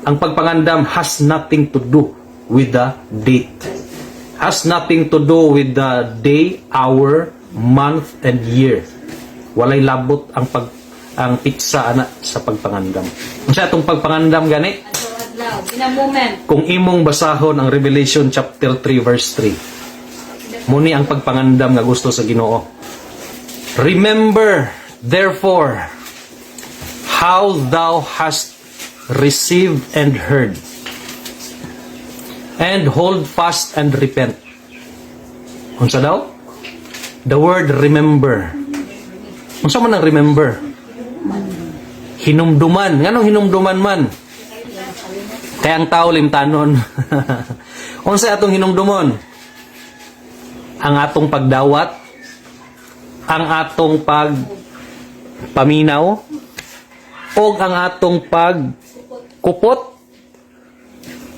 Ang pagpangandam has nothing to do with the date. Has nothing to do with the day, hour, month, and year. Walay labot ang piksa ana sa pagpangandam. Unsa atong pagpangandam gani? Kung imong basahon ang Revelation chapter 3 verse 3. Muni ang pagpangandam nga gusto sa Ginoo. Remember, therefore, how thou hast received and heard, and hold fast and repent. Unsa daw? The word remember. Unsa man ang remember? Hinumduman. Nganong hinumduman man? Kaya ang tao limtanon. Unsa atong hinumdumon? Ang atong pagdawat, ang atong pagpaminaw, o ang atong pagkupot,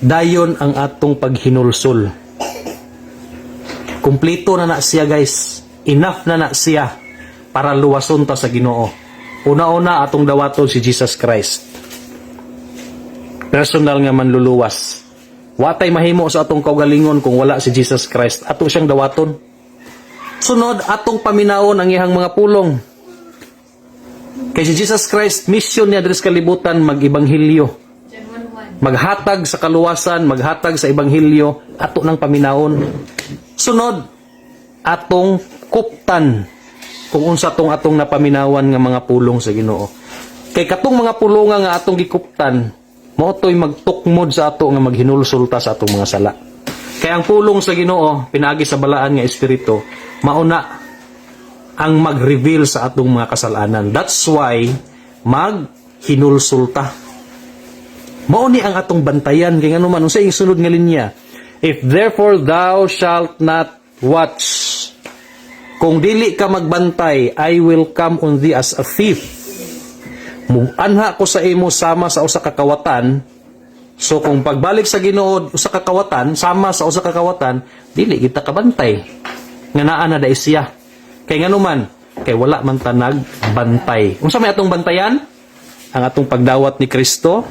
dayon ang atong paghinulsol. Kumplito na siya, guys. Enough na siya para luwason ta sa Ginoo. Una-una atong dawaton si Jesus Christ. Personal nga manluluwas. Watay mahimo sa atong kaugalingon kung wala si Jesus Christ. Ato siyang dawaton. Sunod, atong paminaon ang iyang mga pulong. Kay si Jesus Christ, mission niya diri sa kalibutan mag-ibanghilyo. Maghatag sa kaluwasan, maghatag sa ibanghilyo, ato nang paminaon. Sunod, atong kuptan kung unsa atong napaminawan nga mga pulong sa Ginoo. Kay katong mga pulonga nga atong gikuptan, mao toy magtukmod sa ato nga maghinulsulta sa atong mga sala. Kaya ang pulong sa Ginoo, pinaagi sa balaan nga espiritu, mauna ang mag-reveal sa atong mga kasalanan. That's why maghinulsulta. Mao ni ang atong bantayan kay ngano man unsay sunod nga linya. If therefore thou shalt not watch, kung dili ka magbantay, I will come on thee as a thief. Muanha ko sa imo sama sa usa ka kawatan. So kung pagbalik sa Ginoo usa ka kawatan, sama sa usa ka kawatan, dili kita kabantay. Nga naa na dai siya. Kay ngano man, kay wala man ta nagbantay. Unsa may atong bantayan? Ang atong pagdawat ni Kristo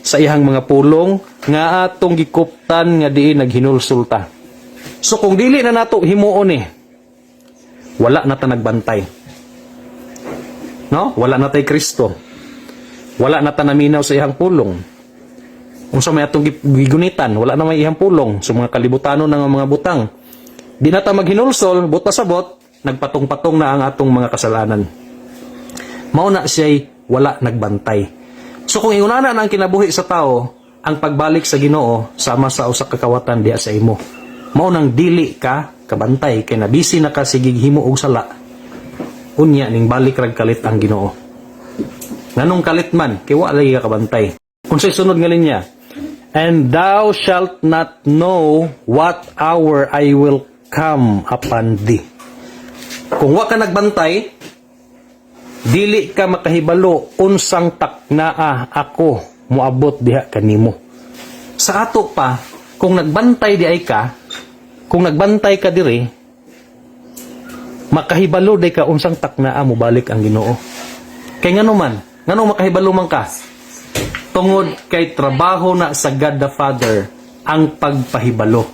sa iyang mga pulong nga atong gikuptan nga diin naghinulsulta. So kung dili na nato himuon wala na ta nagbantay. No? Wala na tay Kristo. Wala na ta naminaw sa iyang pulong. Unsa may atong gigunitan, wala na may iyang pulong. So mga kalibutanon ng mga butang. Di na ta maghinulsol, buta sa bot, nagpatong-patong na ang atong mga kasalanan. Mauna siya'y wala nagbantay. So kung iunana na ang kinabuhi sa tao, ang pagbalik sa Ginoo sama sa usa ka kawatan diha sa imo. Maunang dili ka kabantay kay nabisi na ka sigig himo og sala. Unya ning balik rag kalit ang Ginoo. Nganong kalit man kay wa lagi ka kabantay. Unsay sunod nga linya? And thou shalt not know what hour I will come upon thee. Kung wa ka nagbantay, dili ka makahibalo unsang taknaa ako moabot diha kanimo. Sa ato pa, kung nagbantay di ay ka, kung nagbantay ka diri, makahibalo day ka unsang taknaa mo balik ang Ginoo. Kay ngano man, ngano makahibalo man ka? Tungod kay trabaho na sa God the Father ang pagpahibalo.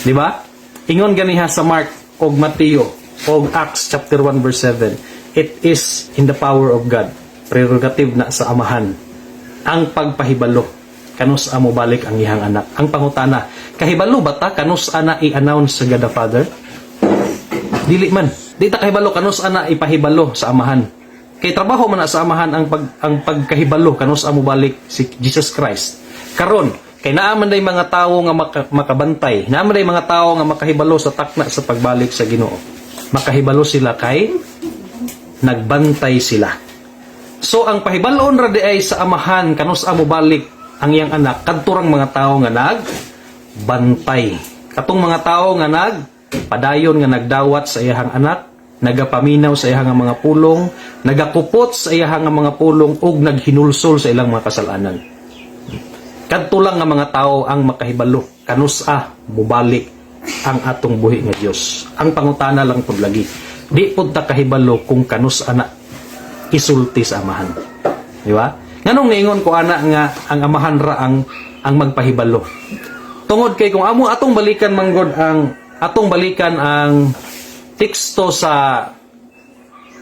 Di ba? Ingon ganiha sa Mark og Mateo og Acts chapter 1 verse 7. It is in the power of God. Prerogative na sa amahan. Ang pagpahibalo. Kanus amo balik ang iyang anak. Ang pangutana, kahibalo ba ta kanus ana i-announce sa God the Father? Dili man. Di ta kahibalo kanus ana ipahibalo sa amahan. Kay trabaho man na sa amahan ang pagkahibalo kanus amo balik si Jesus Christ. Karon kay naa man day mga tawo nga makabantay, naa man day mga tawo nga makahibalo sa takna sa pagbalik sa Ginoo. Makahibalo sila kay nagbantay sila. So ang pahibalon ra di ay sa amahan kanus amo balik ang iyang anak kadturang mga tawo nga nagbantay. Katong mga tawo nga nagpadayon nga nagdawat sa iyang anak, nagapaminaw sa iyang mga pulong, nagakupot sa iyang mga pulong ug naghinulsol sa ilang mga kasalanan. Kadto lang nga mga tao ang makahibalo kanusa mubalik ang atong buhi nga Dios. Ang pangutana lang pud lagi, di pud ta kahibalo kung kanus ana isulti sa amahan. Di ba? Nganong niingon ko ana nga ang amahan ra ang magpahibalo. Tungod kay kung atong balikan ang teksto sa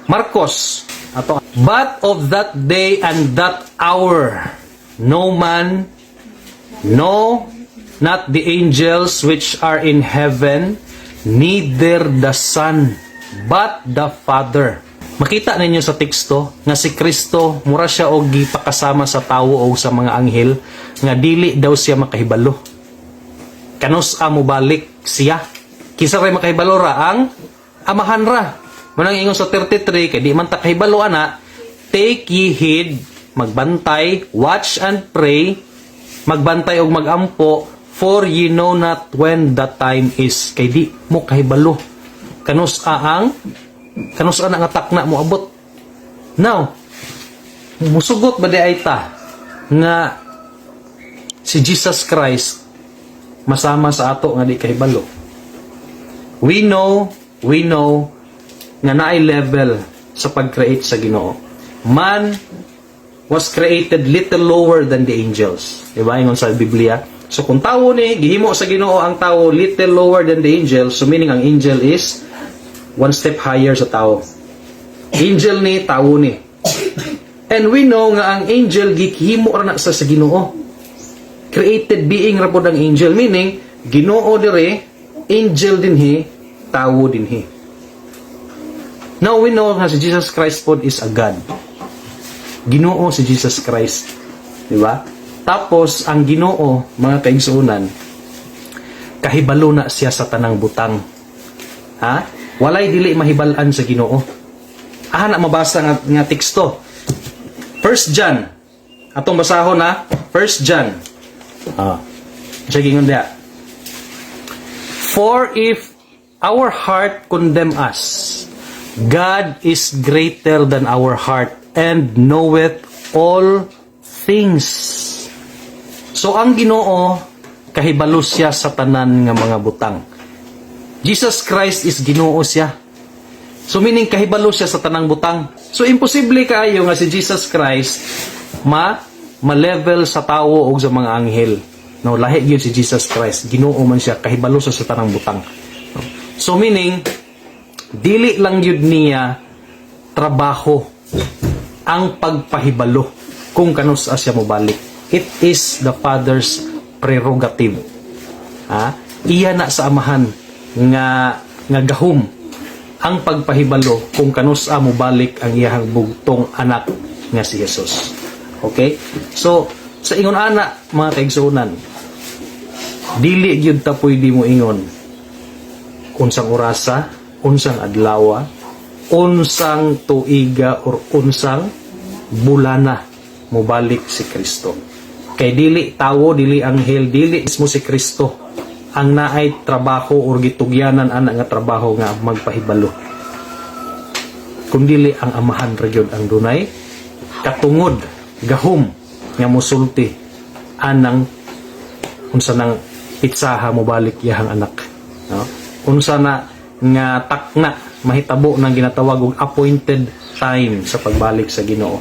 Marcos ato, but of that day and that hour no man, no, not the angels which are in heaven, neither the Son, but the Father. Makita ninyo sa teksto nga si Kristo mura siya og gipakasama sa tawo o sa mga anghel nga dili daw siya makahibalo. Kanus mo balik siya. Kisa ray makahibalo ra ang amahan ra. Manang ingon sa 33 kay di man ta kahibalo ana, take ye heed, magbantay, watch and pray, magbantay og magampo, for ye know not when the time is. Kay di mo kahibalo. Kanus ang nga takna mo abot. Now, musugot ba di ay ta nga si Jesus Christ masama sa ato nga di kahibalo. We know nga naay level sa pag-create sa Ginoo. Man was created little lower than the angels. Diba? Ingon sa Biblia. So kung tao ni, gihimo sa Ginoo ang tao little lower than the angels, so meaning ang angel is one step higher sa tao. Angel ni, tao ni. And we know nga ang angel gihimo ra na sa Ginoo. Created being ra pod ang angel, meaning Ginoo dire, angel dinhi, tao dinhi. Now we know nga si Jesus Christ pod is a God. Ginoo si Jesus Christ. Di ba? Tapos ang Ginoo, mga kaigsuonan, kahibalo na siya sa tanang butang. Ha? Walay dili mahibalan sa Ginoo. Na mabasa nga teksto. 1 John. Atong basahon na 1 John. Sige ngon dia. For if our heart condemn us, God is greater than our heart and knoweth all things. So ang Ginoo kahibalo siya sa tanan nga mga butang. Jesus Christ is Ginoo siya. So meaning kahibalo siya sa tanang butang. So imposible kaayo nga si Jesus Christ ma-level sa tao o sa mga anghel. No, lahi gyud si Jesus Christ. Ginoo man siya, kahibalo siya sa tanang butang. So meaning dili lang yun niya trabaho ang pagpahibalo kung kanus siya mobalik. It is the Father's prerogative. Iya na sa amahan nga gahum ang pagpahibalo kung kanus mobalik ang iyang bugtong anak nga si Jesus. Okay? So sa ingon ana mga kaigsuonan, dili gyud ta pwede mo ingon unsang orasa, unsang adlaw, unsang tuiga or unsang bulana mobalik si Kristo. Kay dili tawo, dili anghel, dili mismo si Kristo ang naay trabaho or gitugyanan ana nga trabaho nga magpahibalo. Kundili ang amahan ra gyud ang dunay katungod gahum nga mosulti anang unsa nang pitsaha mobalik yahang anak. No? Unsa na nga takna mahitabo ng ginatawag og appointed time sa pagbalik sa Ginoo.